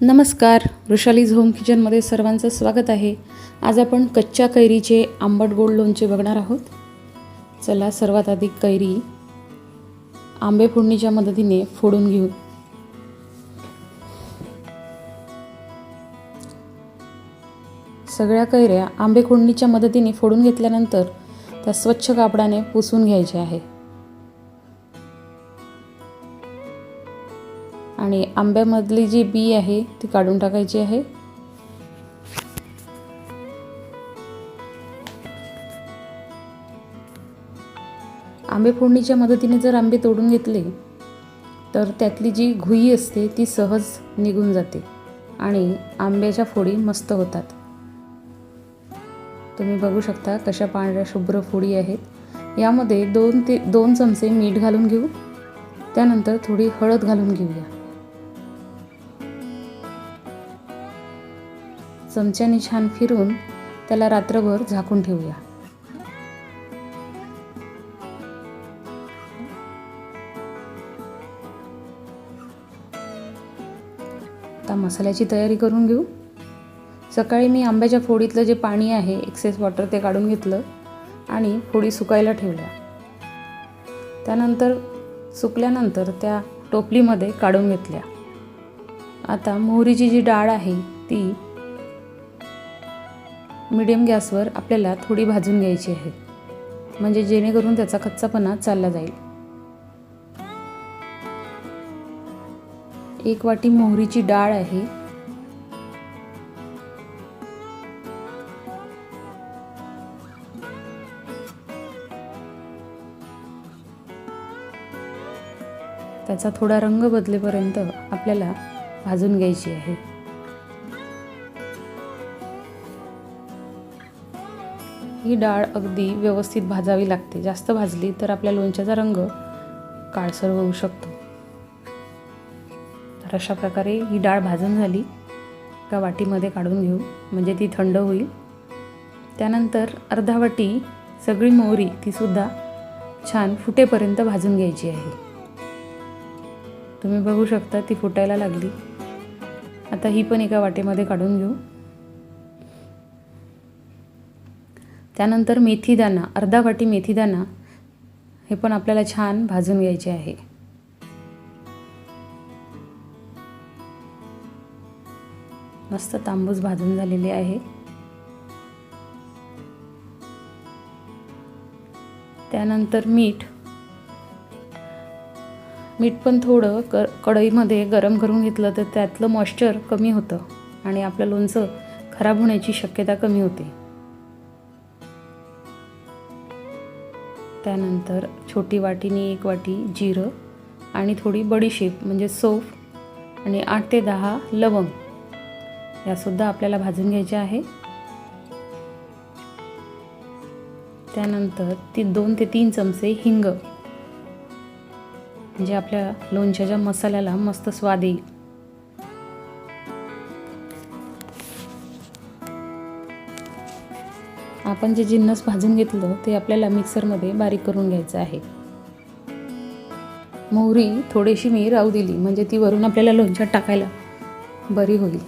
नमस्कार, वृषालीज होम किचनमध्ये सर्वांचं स्वागत आहे। आज आपण कच्च्या कैरीचे आंबट गोड लोणचे बघणार आहोत। चला सर्वात आधी कैरी आंबे फोडणीच्या मदतीने फोडून घेऊ। सगळ्या कैऱ्या आंबे फोडणीच्या मदतीने फोडून घेतल्यानंतर त्या स्वच्छ कापडाने पुसून घ्यायचे आहे आणि आंब्यामधली जी बी आहे ती काढून टाकायची आहे। आंबे फोडणीच्या मदतीने जर आंबे तोडून घेतले तर त्यातली जी घुई असते ती सहज निघून जाते आणि आंब्याच्या फोडी मस्त होतात। तुम्ही बघू शकता कशा पांढऱ्या शुभ्र फोडी आहेत। यामध्ये 2 चमचे मीठ घालून घेऊ, त्यानंतर थोडी हळद घालून घेऊया। चमच्याने छान फिरून त्याला रात्रभर झाकून ठेवूया। आता मसाल्याची तयारी करून घेऊ। सकाळी मी आंब्याच्या फोडीतलं जे पाणी आहे एक्सेस वॉटर ते काढून घेतलं आणि फोडी सुकायला ठेवल्या। त्यानंतर सुकल्यानंतर त्या टोपलीमध्ये काढून घेतल्या। आता मोहरीची जी डाळ आहे ती मीडियम गॅसवर आपल्याला थोडी भाजून घ्यायची आहे, म्हणजे जेणेकरून त्याचा कच्चापणा चालला जाईल। 1 वाटी मोहरीची डाळ आहे। त्याचा थोडा रंग बदलेपर्यंत आपल्याला भाजून घ्यायची आहे। ही डाळ अगदी व्यवस्थित भाजावी लागते। जास्त भाजली तर आपल्या लोणच्याचा रंग काळसर होऊ शकतो। तर अशा प्रकारे ही डाळ भाजून झाली एका वाटीमध्ये काढून घेऊ, म्हणजे ती थंड होईल। त्यानंतर अर्धा वाटी सगळी मोहरी ती सुद्धा छान फुटेपर्यंत भाजून घ्यायची आहे। तुम्ही बघू शकता ती फुटायला लागली। आता ही पण एका वाटीमध्ये काढून घेऊ। त्यानंतर मेथीदाणा, अर्धा वाटी मेथीदाणा हे पण आपल्याला छान भाजून घ्यायचे आहे। मस्त तांबूस भाजून झालेले आहे। त्यानंतर मीठ पण थोडं कढईमध्ये गरम करून घेतलं तर त्यातलं मॉइश्चर कमी होतं आणि आपलं लोणचं खराब होण्याची शक्यता कमी होते। त्यानंतर छोटी वाटीने 1 वाटी जिरं आणि थोडी बडीशेप म्हणजे सौंफ आणि 8 ते 10 लवंग यासुद्धा आपल्याला भाजून घ्यायचे आहे। त्यानंतर 2 ते 3 चमचे हिंग, म्हणजे आपल्या लोणच्याच्या मसाल्याला मस्त स्वाद येईल। आपण जे जिन्नस भाजून घेतलं ते आपल्याला मिक्सरमध्ये बारीक करून घ्यायचं आहे। मोहरी थोडीशी मी राहू दिली, म्हणजे ती वरून आपल्याला लोणच्यात टाकायला बरी होईल।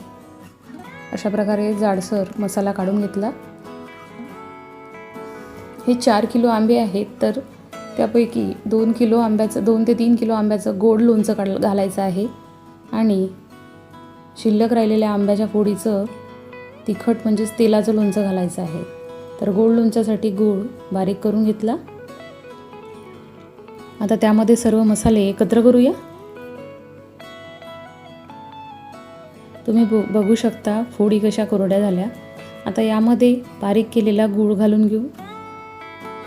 अशा प्रकारे जाडसर मसाला काढून घेतला। हे 4 किलो आंबे आहेत, तर त्यापैकी 2 ते 3 किलो आंब्याचं गोड लोणचं घालायचं आहे आणि शिल्लक राहिलेल्या आंब्याच्या फोडीचं तिखट म्हणजेच तेलाचं लोणचं घालायचं आहे। तर गोड लोणच्यासाठी गूळ बारीक करून घेतला। आता त्यामध्ये सर्व मसाले एकत्र करूया। तुम्ही बघू शकता फोडी कशा कोरड्या झाल्या। आता यामध्ये बारीक केलेला गूळ घालून घेऊ।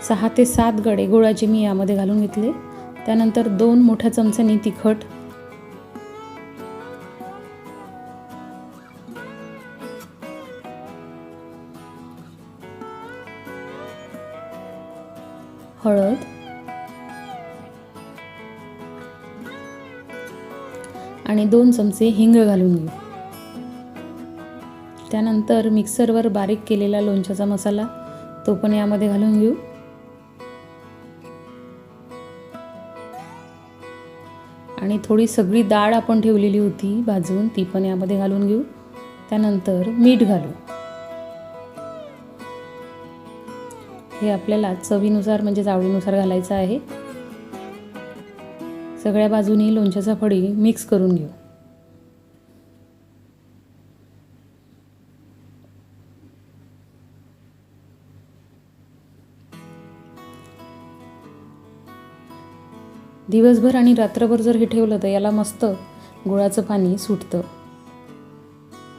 6 ते 7 गडे गुळाचे मी यामध्ये घालून घेतले। त्यानंतर 2 मोठ्या चमच्यांनी तिखट, हळद आणि 2 चमचे हिंग घालून घेऊ। त्यानंतर मिक्सरवर बारीक केलेला लोणच्याचा मसाला तो पण यामध्ये घालून घेऊ। आणि थोडी सगळी डाळ आपण ठेवलेली होती भाजून ती पण यामध्ये घालून घेऊ. त्यानंतर मीठ घालू. हे आपल्याला चवीनुसार म्हणजे आवडीनुसार घालायचं आहे. सगळ्या बाजूनी लोणच्याचा फळी मिक्स करून घेऊ. दिवसभर आणि रात्रभर जर हे ठेवलं तर याला मस्त गुळाचं पाणी सुटतं.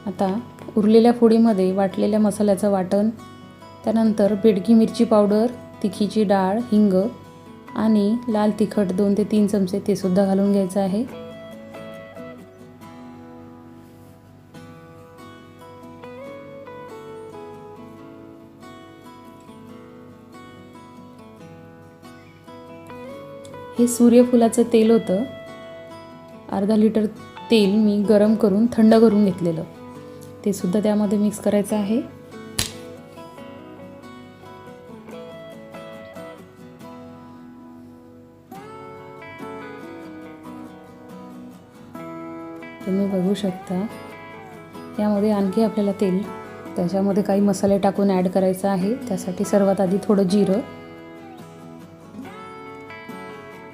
आता उरलेल्या फोडीमध्ये वाटलेल्या मसाल्याचं वाटण, त्यानंतर बेडगी मिरची पावडर, तिखीची डाळ, हिंग आणि लाल तिखट 2 ते 3 चमचे ते सुद्धा घालून घ्यायचं आहे. हे सूर्यफुलाचं तेल होतं. अर्धा लिटर तेल मी गरम करून थंड करून घेतलेलं, ते सुद्धा त्यामध्ये मिक्स करायचं आहे. तुम्ही बघू शकता यामध्ये आणखी आपल्याला तेल त्याच्यामध्ये काही मसाले टाकून ॲड करायचं आहे. त्यासाठी सर्वात आधी थोडं जिरं,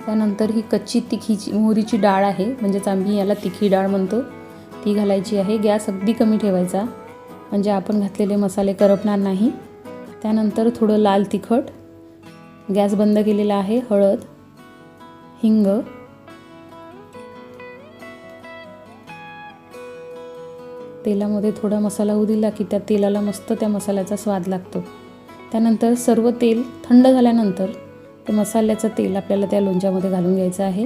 त्यानंतर ही कच्ची तिखीची मोहरीची डाळ आहे, म्हणजेच आम्ही याला तिखी डाळ म्हणतो, ती घालायची आहे. गॅस अगदी कमी ठेवायचा म्हणजे आपण घातलेले मसाले करपणार नाही. त्यानंतर थोडं लाल तिखट, गॅस बंद केलेला आहे. हळद, हिंग, तेलामध्ये थोडा मसाला होऊ दिला की त्या तेलाला मस्त त्या मसाल्याचा स्वाद लागतो. त्यानंतर सर्व तेल थंड झाल्यानंतर ते मसाल्याचं तेल आपल्याला त्या लोणच्यामध्ये घालून घ्यायचं आहे.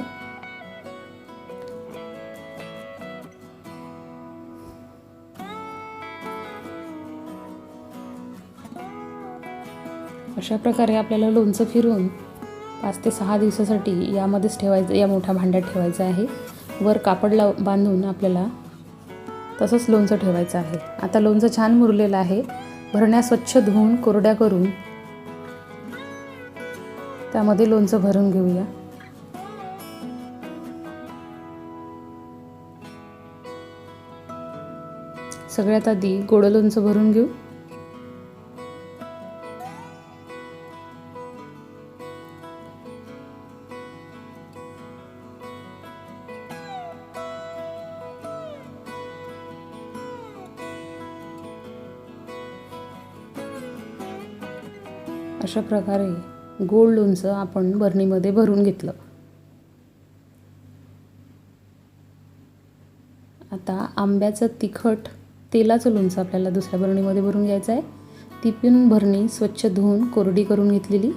अशा प्रकारे आपल्याला लोणचं फिरवून 5 ते 6 दिवसासाठी यामध्येच ठेवायचं, या मोठ्या भांड्यात ठेवायचं आहे. वर कापड बांधून आपल्याला तसंच लोणचं ठेवायचं आहे. आता लोणचं छान मुरलेलं आहे. भरण्या स्वच्छ धुवून कोरड्या करून त्यामध्ये लोणचं भरून घेऊया. सगळ्यात आधी गोड लोणचं भरून घेऊ. अशा प्रकारे गोड लोणचं आपण बरणीमध्ये भरून घेतलं. आता आंब्याचं तिखट तेलाचं लोणचं आपल्याला दुसऱ्या बरणीमध्ये भरून घ्यायचं आहे. ती पण बरणी स्वच्छ धुवून कोरडी करून घेतलेली.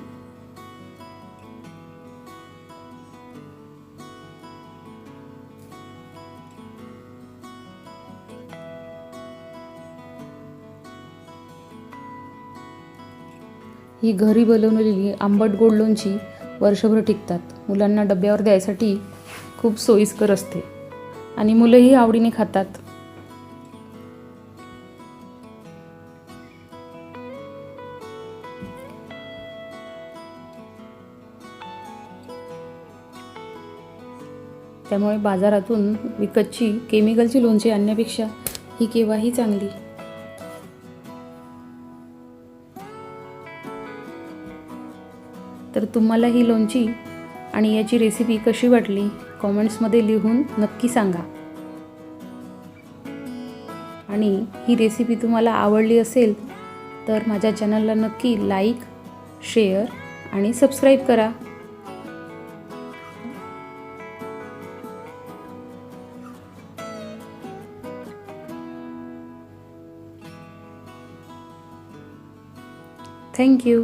ही घरी बनवलेली आंबट गोड लोणची वर्षभर टिकतात. मुलांना डब्यावर द्यायसाठी खूप सोयीस्कर असते आणि मुलंही आवडीने खातात. त्यामुळे बाजारातून विकतची केमिकलची लोणची आणण्यापेक्षा ही केव्हाही चांगली. तर तुम्हाला ही लोणची आणि याची रेसिपी कशी वाटली कॉमेंट्समध्ये लिहून नक्की सांगा. आणि ही रेसिपी तुम्हाला आवडली असेल तर माझ्या चॅनलला नक्की लाईक, शेअर आणि सबस्क्राईब करा. Thank you.